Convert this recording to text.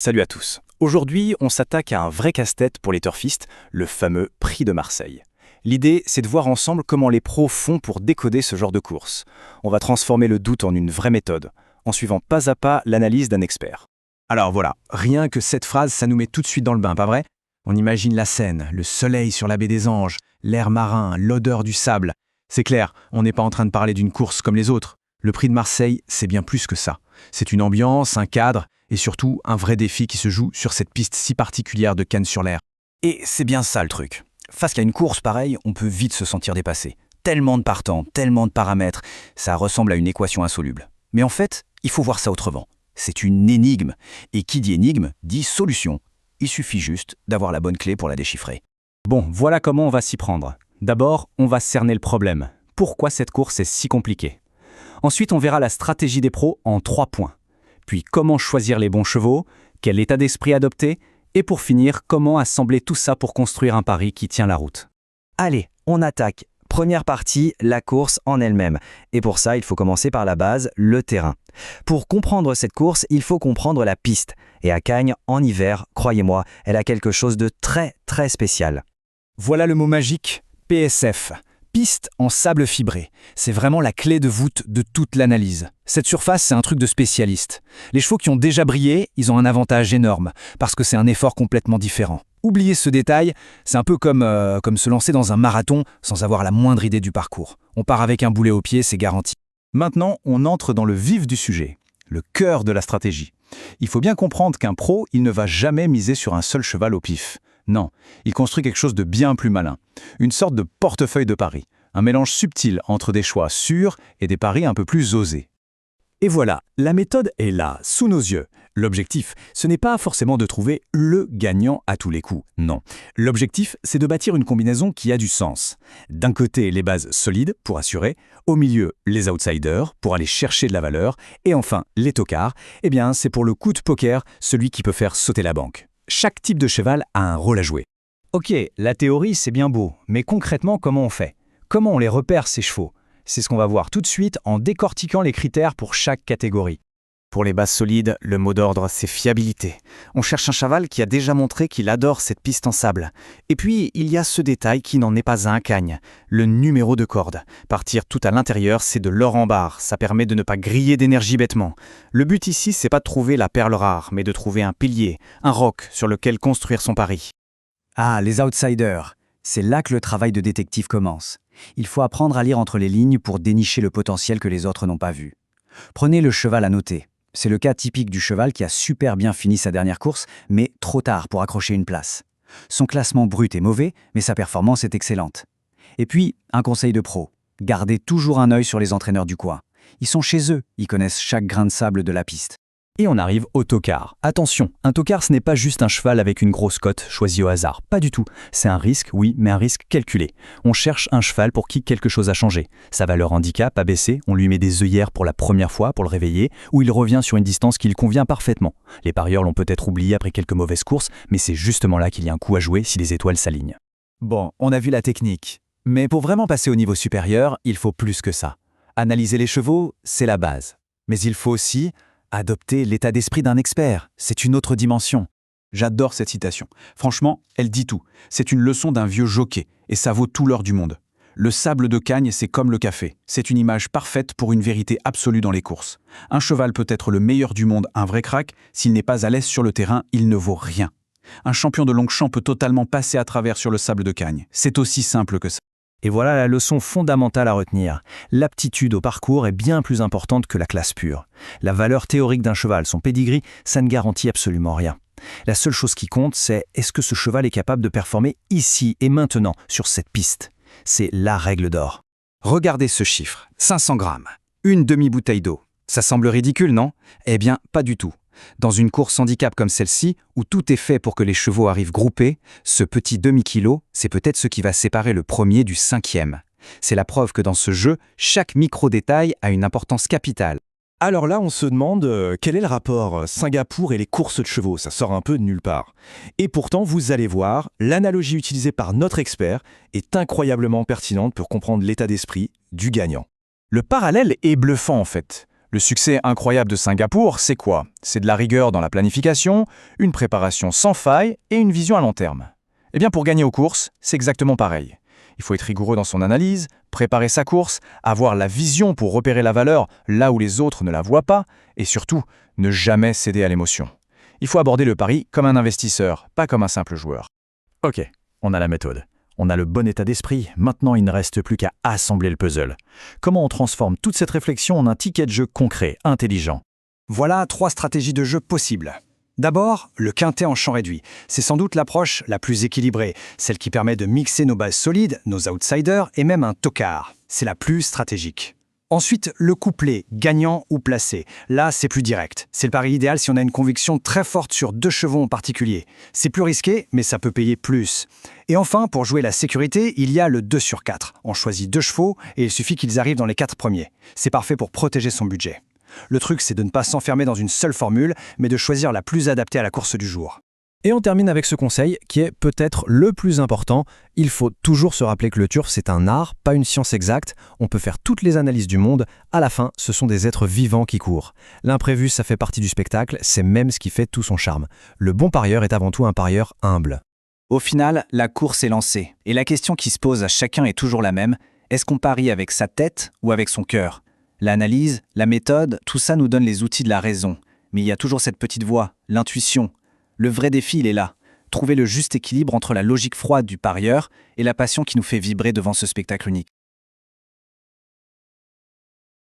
Salut à tous. Aujourd'hui, on s'attaque à un vrai casse-tête pour les turfistes, le fameux Prix de Marseille. L'idée, c'est de voir ensemble comment les pros font pour décoder ce genre de course. On va transformer le doute en une vraie méthode, en suivant pas à pas l'analyse d'un expert. Alors voilà, rien que cette phrase, ça nous met tout de suite dans le bain, pas vrai? On imagine la scène, le soleil sur la baie des Anges, l'air marin, l'odeur du sable. C'est clair, on n'est pas en train de parler d'une course comme les autres. Le Prix de Marseille, c'est bien plus que ça. C'est une ambiance, un cadre, et surtout un vrai défi qui se joue sur cette piste si particulière de Cannes-sur-l'Her. Et c'est bien ça le truc. Face à une course pareille, on peut vite se sentir dépassé. Tellement de partants, tellement de paramètres, ça ressemble à une équation insoluble. Mais en fait, il faut voir ça autrement. C'est une énigme. Et qui dit énigme, dit solution. Il suffit juste d'avoir la bonne clé pour la déchiffrer. Bon, voilà comment on va s'y prendre. D'abord, on va cerner le problème. Pourquoi cette course est si compliquée? Ensuite, on verra la stratégie des pros en 3 points. Puis comment choisir les bons chevaux, quel état d'esprit adopter, et pour finir, comment assembler tout ça pour construire un pari qui tient la route. Allez, on attaque. Première partie, la course en elle-même. Et pour ça, il faut commencer par la base, le terrain. Pour comprendre cette course, il faut comprendre la piste. Et à Cagnes, en hiver, croyez-moi, elle a quelque chose de très, très spécial. Voilà le mot magique, PSF. Piste en sable fibré. C'est vraiment la clé de voûte de toute l'analyse. Cette surface, c'est un truc de spécialiste. Les chevaux qui ont déjà brillé, ils ont un avantage énorme, parce que c'est un effort complètement différent. Oubliez ce détail, c'est un peu comme se lancer dans un marathon sans avoir la moindre idée du parcours. On part avec un boulet au pied, c'est garanti. Maintenant, on entre dans le vif du sujet, le cœur de la stratégie. Il faut bien comprendre qu'un pro, il ne va jamais miser sur un seul cheval au pif. Non, il construit quelque chose de bien plus malin. Une sorte de portefeuille de paris. Un mélange subtil entre des choix sûrs et des paris un peu plus osés. Et voilà, la méthode est là, sous nos yeux. L'objectif, ce n'est pas forcément de trouver le gagnant à tous les coups, non. L'objectif, c'est de bâtir une combinaison qui a du sens. D'un côté, les bases solides, pour assurer, au milieu, les outsiders, pour aller chercher de la valeur, et enfin, les tocards, eh bien, c'est pour le coup de poker, celui qui peut faire sauter la banque. Chaque type de cheval a un rôle à jouer. Ok, la théorie, c'est bien beau, mais concrètement, comment on fait? Comment on les repère, ces chevaux? C'est ce qu'on va voir tout de suite en décortiquant les critères pour chaque catégorie. Pour les bases solides, le mot d'ordre, c'est fiabilité. On cherche un cheval qui a déjà montré qu'il adore cette piste en sable. Et puis, il y a ce détail qui n'en est pas un Cagnes, le numéro de corde. Partir tout à l'intérieur, c'est de l'or en barre. Ça permet de ne pas griller d'énergie bêtement. Le but ici, c'est pas de trouver la perle rare, mais de trouver un pilier, un roc sur lequel construire son pari. Ah, les outsiders. C'est là que le travail de détective commence. Il faut apprendre à lire entre les lignes pour dénicher le potentiel que les autres n'ont pas vu. Prenez le cheval à noter. C'est le cas typique du cheval qui a super bien fini sa dernière course, mais trop tard pour accrocher une place. Son classement brut est mauvais, mais sa performance est excellente. Et puis, un conseil de pro. Gardez toujours un œil sur les entraîneurs du coin. Ils sont chez eux, ils connaissent chaque grain de sable de la piste. Et on arrive au tocard. Attention, un tocard, ce n'est pas juste un cheval avec une grosse cote choisie au hasard. Pas du tout. C'est un risque, oui, mais un risque calculé. On cherche un cheval pour qui quelque chose a changé. Sa valeur handicap a baissé, on lui met des œillères pour la première fois pour le réveiller, ou il revient sur une distance qui lui convient parfaitement. Les parieurs l'ont peut-être oublié après quelques mauvaises courses, mais c'est justement là qu'il y a un coup à jouer si les étoiles s'alignent. Bon, on a vu la technique. Mais pour vraiment passer au niveau supérieur, il faut plus que ça. Analyser les chevaux, c'est la base. Mais il faut aussi adopter l'état d'esprit d'un expert. C'est une autre dimension. J'adore cette citation. Franchement, elle dit tout. C'est une leçon d'un vieux jockey, et ça vaut tout l'or du monde. Le sable de Cagnes, c'est comme le café. C'est une image parfaite pour une vérité absolue dans les courses. Un cheval peut être le meilleur du monde, un vrai crack. S'il n'est pas à l'aise sur le terrain, il ne vaut rien. Un champion de Longchamp peut totalement passer à travers sur le sable de Cagnes. C'est aussi simple que ça. Et voilà la leçon fondamentale à retenir. L'aptitude au parcours est bien plus importante que la classe pure. La valeur théorique d'un cheval, son pedigree, ça ne garantit absolument rien. La seule chose qui compte, c'est est-ce que ce cheval est capable de performer ici et maintenant sur cette piste. C'est la règle d'or. Regardez ce chiffre, 500 grammes, une demi-bouteille d'eau. Ça semble ridicule, non? Eh bien, pas du tout. Dans une course handicap comme celle-ci, où tout est fait pour que les chevaux arrivent groupés, ce petit demi-kilo, c'est peut-être ce qui va séparer le premier du cinquième. C'est la preuve que dans ce jeu, chaque micro-détail a une importance capitale. Alors là, on se demande quel est le rapport Singapour et les courses de chevaux, ça sort un peu de nulle part. Et pourtant, vous allez voir, l'analogie utilisée par notre expert est incroyablement pertinente pour comprendre l'état d'esprit du gagnant. Le parallèle est bluffant en fait. Le succès incroyable de Singapour, c'est quoi? C'est de la rigueur dans la planification, une préparation sans faille et une vision à long terme. Eh bien, pour gagner aux courses, c'est exactement pareil. Il faut être rigoureux dans son analyse, préparer sa course, avoir la vision pour repérer la valeur là où les autres ne la voient pas, et surtout, ne jamais céder à l'émotion. Il faut aborder le pari comme un investisseur, pas comme un simple joueur. Ok, on a la méthode. On a le bon état d'esprit, maintenant il ne reste plus qu'à assembler le puzzle. Comment on transforme toute cette réflexion en un ticket de jeu concret, intelligent? Voilà 3 stratégies de jeu possibles. D'abord, le quintet en champ réduit. C'est sans doute l'approche la plus équilibrée, celle qui permet de mixer nos bases solides, nos outsiders et même un tocard. C'est la plus stratégique. Ensuite, le couplet, gagnant ou placé. Là, c'est plus direct. C'est le pari idéal si on a une conviction très forte sur 2 chevaux en particulier. C'est plus risqué, mais ça peut payer plus. Et enfin, pour jouer la sécurité, il y a le 2 sur 4. On choisit 2 chevaux et il suffit qu'ils arrivent dans les 4 premiers. C'est parfait pour protéger son budget. Le truc, c'est de ne pas s'enfermer dans une seule formule, mais de choisir la plus adaptée à la course du jour. Et on termine avec ce conseil qui est peut-être le plus important. Il faut toujours se rappeler que le turf, c'est un art, pas une science exacte. On peut faire toutes les analyses du monde. À la fin, ce sont des êtres vivants qui courent. L'imprévu, ça fait partie du spectacle. C'est même ce qui fait tout son charme. Le bon parieur est avant tout un parieur humble. Au final, la course est lancée. Et la question qui se pose à chacun est toujours la même. Est-ce qu'on parie avec sa tête ou avec son cœur? L'analyse, la méthode, tout ça nous donne les outils de la raison. Mais il y a toujours cette petite voix, l'intuition. Le vrai défi, il est là. Trouver le juste équilibre entre la logique froide du parieur et la passion qui nous fait vibrer devant ce spectacle unique.